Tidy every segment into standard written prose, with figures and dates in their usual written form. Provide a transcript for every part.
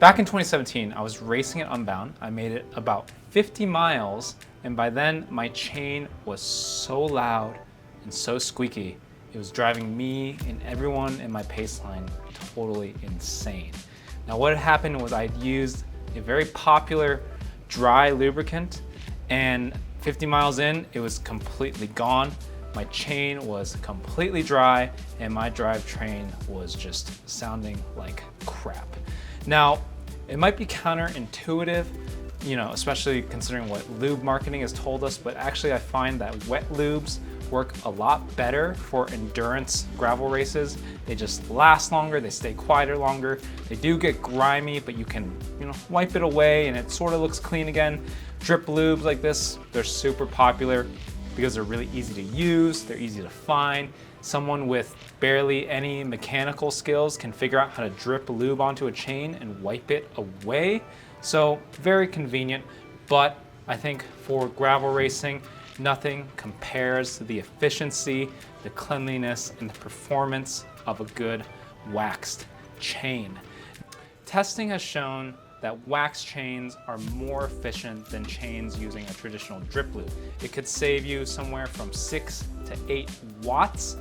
Back in 2017, I was racing at Unbound. I made it about 50 miles, and by then my chain was so loud and so squeaky, it was driving me and everyone in my pace line totally insane. Now what had happened was I'd used a very popular dry lubricant, and 50 miles in, it was completely gone. My chain was completely dry, and my drivetrain was just sounding like crap. Now, it might be counterintuitive, especially considering what lube marketing has told us, but actually I find that wet lubes work a lot better for endurance gravel races. They just last longer, they stay quieter longer. They do get grimy, but you can, wipe it away and it sort of looks clean again. Drip lubes like this, they're super popular because they're really easy to use, they're easy to find. Someone with barely any mechanical skills can figure out how to drip lube onto a chain and wipe it away. So very convenient, but I think for gravel racing, nothing compares to the efficiency, the cleanliness, and the performance of a good waxed chain. Testing has shown that wax chains are more efficient than chains using a traditional drip lube. It could save you somewhere from 6 to 8 watts.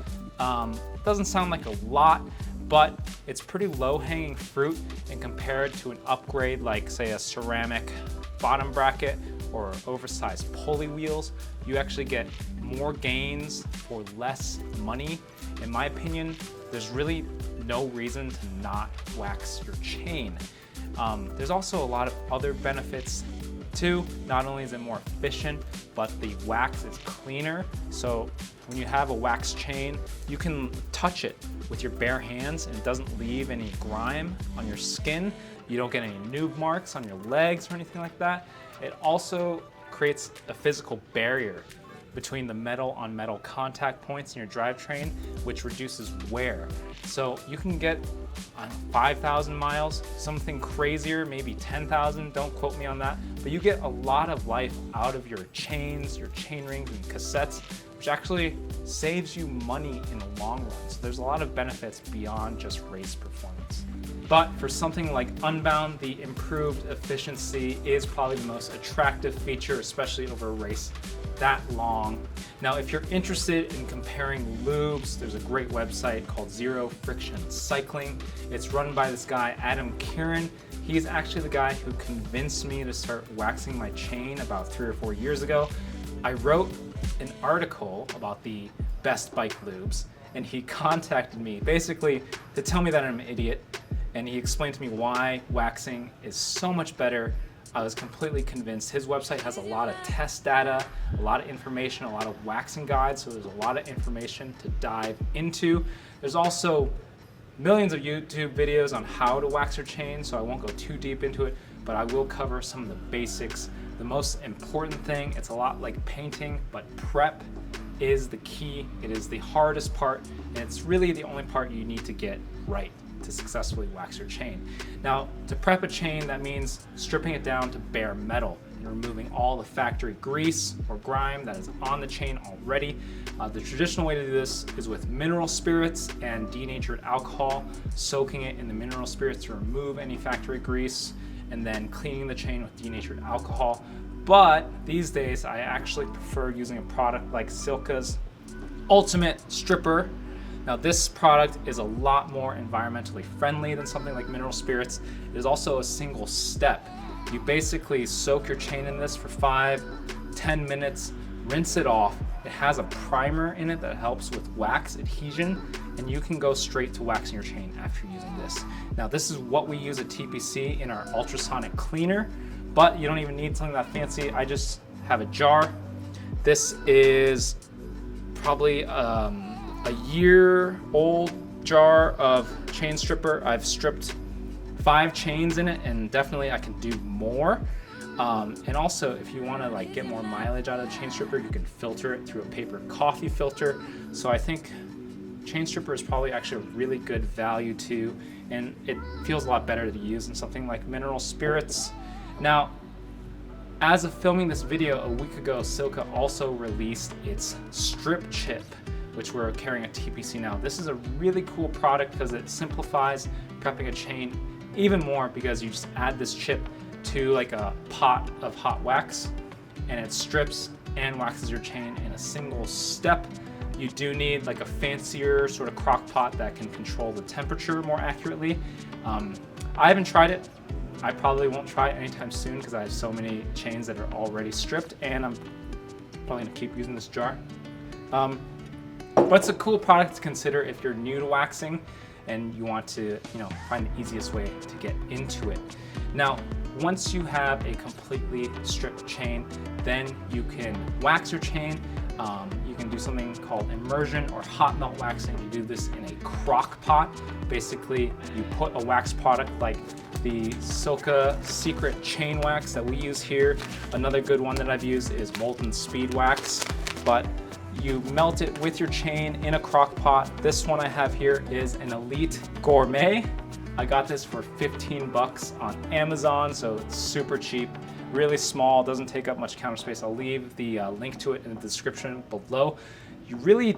Doesn't sound like a lot, but it's pretty low-hanging fruit, and compared to an upgrade like, say, a ceramic bottom bracket or oversized pulley wheels, you actually get more gains for less money. In my opinion, there's really no reason to not wax your chain. There's also a lot of other benefits too. Not only is it more efficient, but the wax is cleaner. So when you have a wax chain, you can touch it with your bare hands and it doesn't leave any grime on your skin. You don't get any noob marks on your legs or anything like that. It also creates a physical barrier between the metal on metal contact points in your drivetrain, which reduces wear. So you can get 5,000 miles, something crazier, maybe 10,000, don't quote me on that, but you get a lot of life out of your chains, your chain rings and cassettes, which actually saves you money in the long run. So there's a lot of benefits beyond just race performance. But for something like Unbound, the improved efficiency is probably the most attractive feature, especially over a race that long. Now, if you're interested in comparing lubes, there's a great website called Zero Friction Cycling. It's run by this guy, Adam Kieran. He's actually the guy who convinced me to start waxing my chain about 3 or 4 years ago. I wrote an article about the best bike lubes, and he contacted me basically to tell me that I'm an idiot, and he explained to me why waxing is so much better. I was completely convinced. His website has a lot of test data, a lot of information, a lot of waxing guides, so there's a lot of information to dive into. There's also millions of YouTube videos on how to wax your chain, so I won't go too deep into it, but I will cover some of the basics. The most important thing, it's a lot like painting, but prep is the key. It is the hardest part, and it's really the only part you need to get right to successfully wax your chain. Now, to prep a chain, that means stripping it down to bare metal and removing all the factory grease or grime that is on the chain already. The traditional way to do this is with mineral spirits and denatured alcohol, soaking it in the mineral spirits to remove any factory grease, and then cleaning the chain with denatured alcohol. But these days, I actually prefer using a product like Silka's Ultimate Stripper. Now, this product is a lot more environmentally friendly than something like mineral spirits. It is also a single step. You basically soak your chain in this for 5-10 minutes, rinse it off. It has a primer in it that helps with wax adhesion, and you can go straight to waxing your chain after using this. Now, this is what we use at TPC in our ultrasonic cleaner, but you don't even need something that fancy. I just have a jar. This is probably a year-old jar of chain stripper. I've stripped 5 chains in it, and definitely I can do more. And also, if you want to get more mileage out of the chain stripper, you can filter it through a paper coffee filter. So I think chain stripper is probably actually a really good value too, and it feels a lot better to use than something like mineral spirits. Now, as of filming this video a week ago, Silka also released its strip chip, which we're carrying at TPC now. This is a really cool product because it simplifies prepping a chain even more because you just add this chip to like a pot of hot wax and it strips and waxes your chain in a single step. You do need like a fancier sort of crock pot that can control the temperature more accurately. I haven't tried it. I probably won't try it anytime soon because I have so many chains that are already stripped, and I'm probably gonna keep using this jar. But it's a cool product to consider if you're new to waxing and you want to, find the easiest way to get into it. Now, once you have a completely stripped chain, then you can wax your chain. You can do something called immersion or hot melt waxing. You do this in a crock pot. Basically, you put a wax product like the Silka Secret Chain Wax that we use here. Another good one that I've used is Molten Speed Wax, but you melt it with your chain in a crock pot. This one I have here is an Elite Gourmet. I got this for 15 bucks on Amazon, so it's super cheap. Really small, doesn't take up much counter space. I'll leave the link to it in the description below. You really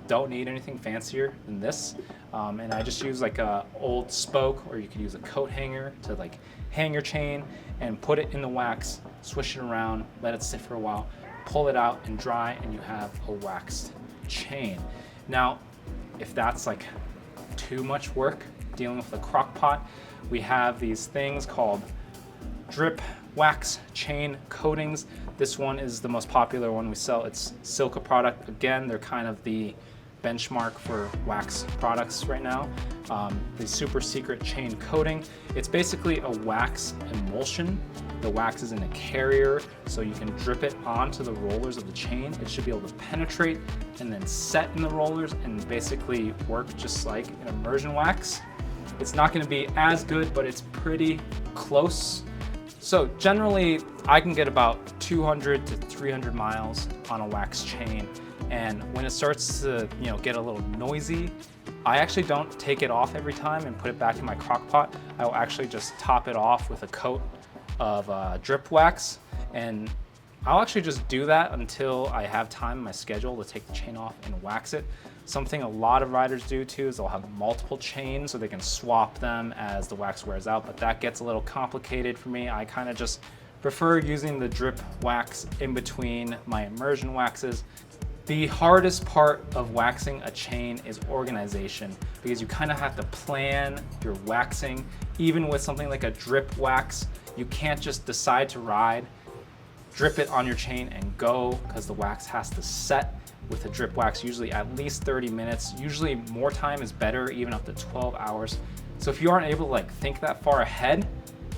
don't need anything fancier than this. And I just use like a old spoke, or you could use a coat hanger to like hang your chain and put it in the wax, swish it around, let it sit for a while, pull it out and dry, and you have a waxed chain. Now, if that's like too much work dealing with the crock pot, we have these things called drip wax chain coatings. This one is the most popular one we sell. It's Silka product. Again, they're kind of the benchmark for wax products right now. The super secret chain coating. It's basically a wax emulsion. The wax is in a carrier, so you can drip it onto the rollers of the chain. It should be able to penetrate and then set in the rollers and basically work just like an immersion wax. It's not going to be as good, but it's pretty close. So generally, I can get about 200 to 300 miles on a wax chain. And when it starts to, get a little noisy, I actually don't take it off every time and put it back in my crock pot. I will actually just top it off with a coat of drip wax. And I'll actually just do that until I have time in my schedule to take the chain off and wax it. Something a lot of riders do too is they'll have multiple chains so they can swap them as the wax wears out, but that gets a little complicated for me. I kind of just prefer using the drip wax in between my immersion waxes. The hardest part of waxing a chain is organization, because you kind of have to plan your waxing. Even with something like a drip wax, you can't just decide to ride, drip it on your chain and go, because the wax has to set. With a drip wax, usually at least 30 minutes. Usually more time is better, even up to 12 hours. So if you aren't able to think that far ahead,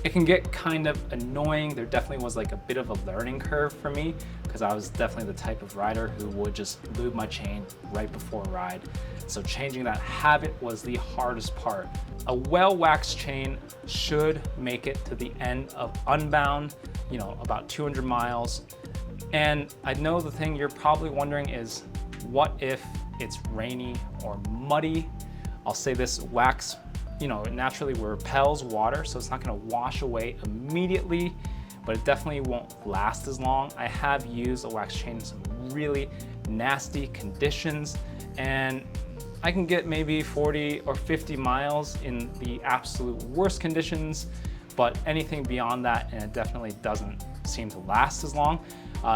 it can get kind of annoying. There definitely was like a bit of a learning curve for me, because I was definitely the type of rider who would just lube my chain right before a ride. So changing that habit was the hardest part. A well-waxed chain should make it to the end of Unbound, about 200 miles. And I know the thing you're probably wondering is, what if it's rainy or muddy? I'll say this wax, naturally repels water, so it's not gonna wash away immediately, but it definitely won't last as long. I have used a wax chain in some really nasty conditions, and I can get maybe 40 or 50 miles in the absolute worst conditions, but anything beyond that, and it definitely doesn't seem to last as long.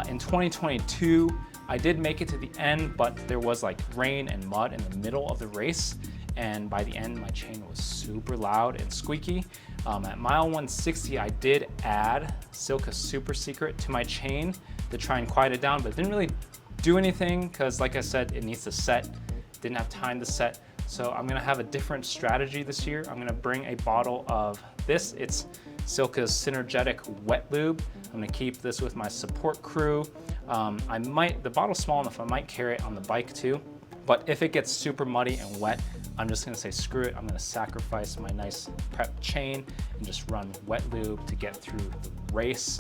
In 2022, I did make it to the end, but there was like rain and mud in the middle of the race. And by the end, my chain was super loud and squeaky. At mile 160, I did add Silka Super Secret to my chain to try and quiet it down, but it didn't really do anything because, like I said, it needs to set. Didn't have time to set. So I'm gonna have a different strategy this year. I'm gonna bring a bottle of this. It's Silka's Synergetic Wet Lube. I'm gonna keep this with my support crew. The bottle's small enough, I might carry it on the bike too. But if it gets super muddy and wet, I'm just gonna say screw it. I'm gonna sacrifice my nice prep chain and just run wet lube to get through the race.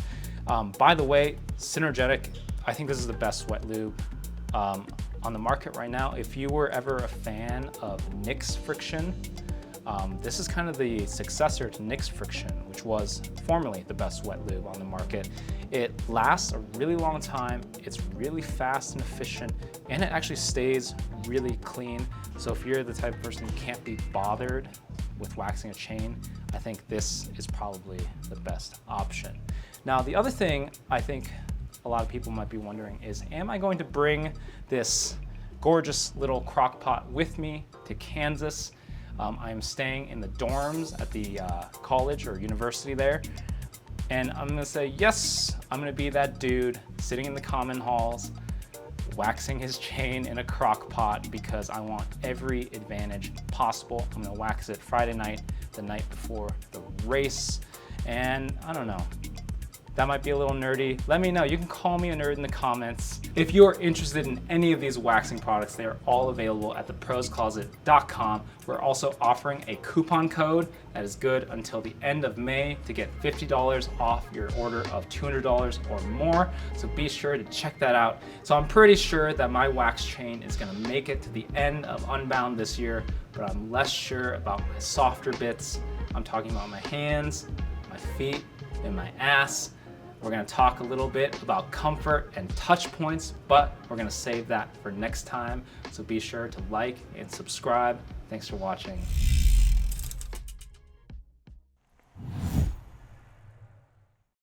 By the way, Synergetic, I think this is the best wet lube on the market right now. If you were ever a fan of Nix Friction, this is kind of the successor to Nix Friction, which was formerly the best wet lube on the market. It lasts a really long time, it's really fast and efficient, and it actually stays really clean. So if you're the type of person who can't be bothered with waxing a chain, I think this is probably the best option. Now, the other thing I think a lot of people might be wondering is, am I going to bring this gorgeous little crock pot with me to Kansas? I am staying in the dorms at the college or university there. And I'm gonna say, yes, I'm gonna be that dude sitting in the common halls, waxing his chain in a crock pot because I want every advantage possible. I'm gonna wax it Friday night, the night before the race. And I don't know, that might be a little nerdy. Let me know. You can call me a nerd in the comments. If you're interested in any of these waxing products, they are all available at theproscloset.com. We're also offering a coupon code that is good until the end of May to get $50 off your order of $200 or more. So be sure to check that out. So I'm pretty sure that my wax chain is gonna make it to the end of Unbound this year, but I'm less sure about my softer bits. I'm talking about my hands, my feet, and my ass. We're gonna talk a little bit about comfort and touch points, but we're gonna save that for next time. So be sure to like and subscribe. Thanks for watching.